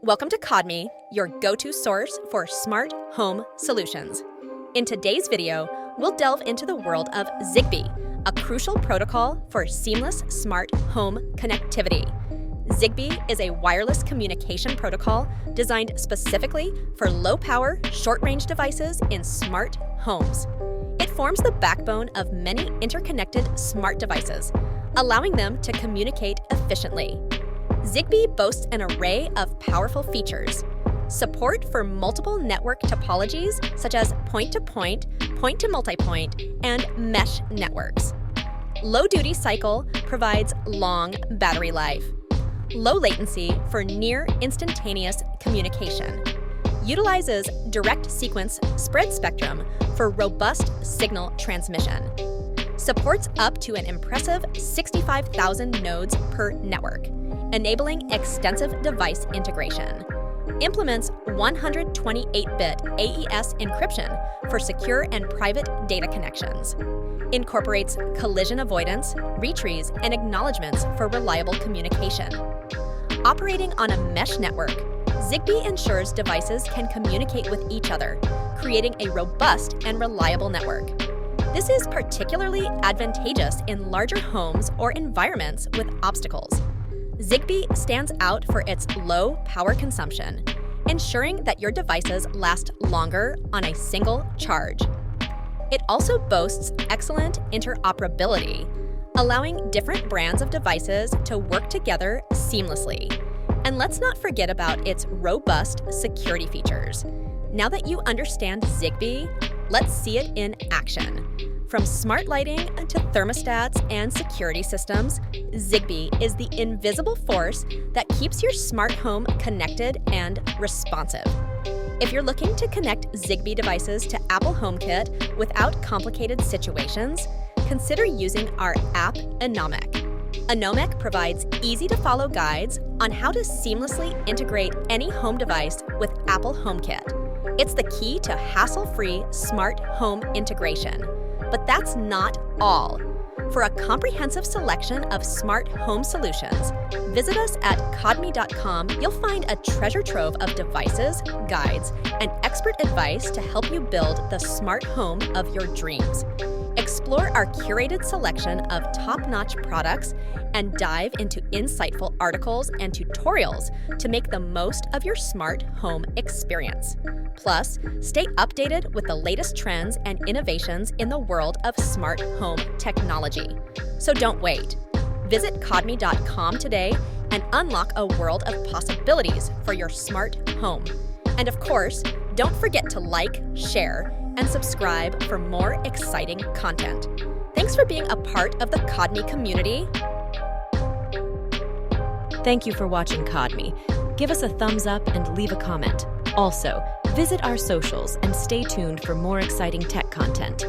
Welcome to Kodmy, your go-to source for smart home solutions. In today's video, we'll delve into the world of ZigBee, a crucial protocol for seamless smart home connectivity. ZigBee is a wireless communication protocol designed specifically for low-power, short-range devices in smart homes. It forms the backbone of many interconnected smart devices, allowing them to communicate efficiently. ZigBee boasts an array of powerful features. Support for multiple network topologies such as point-to-point, point-to-multipoint, and mesh networks. Low duty cycle provides long battery life. Low latency for near instantaneous communication. Utilizes direct sequence spread spectrum for robust signal transmission. Supports up to an impressive 65,000 nodes per network, enabling extensive device integration. Implements 128-bit AES encryption for secure and private data connections. Incorporates collision avoidance, retries, and acknowledgements for reliable communication. Operating on a mesh network, ZigBee ensures devices can communicate with each other, creating a robust and reliable network. This is particularly advantageous in larger homes or environments with obstacles. ZigBee stands out for its low power consumption, ensuring that your devices last longer on a single charge. It also boasts excellent interoperability, allowing different brands of devices to work together seamlessly. And let's not forget about its robust security features. Now that you understand ZigBee, let's see it in action. From smart lighting to thermostats and security systems, ZigBee is the invisible force that keeps your smart home connected and responsive. If you're looking to connect ZigBee devices to Apple HomeKit without complicated situations, consider using our app Enomek. Enomek provides easy-to-follow guides on how to seamlessly integrate any home device with Apple HomeKit. It's the key to hassle-free smart home integration. But that's not all. For a comprehensive selection of smart home solutions, visit us at Kodmy.com. You'll find a treasure trove of devices, guides, and expert advice to help you build the smart home of your dreams. Explore our curated selection of top-notch products and dive into insightful articles and tutorials to make the most of your smart home experience. Plus, stay updated with the latest trends and innovations in the world of smart home technology. So don't wait. Visit Kodmy.com today and unlock a world of possibilities for your smart home. And of course, don't forget to like, share, and subscribe for more exciting content. Thanks for being a part of the Kodmy community. Thank you for watching Kodmy. Give us a thumbs up and leave a comment. Also, visit our socials and stay tuned for more exciting tech content.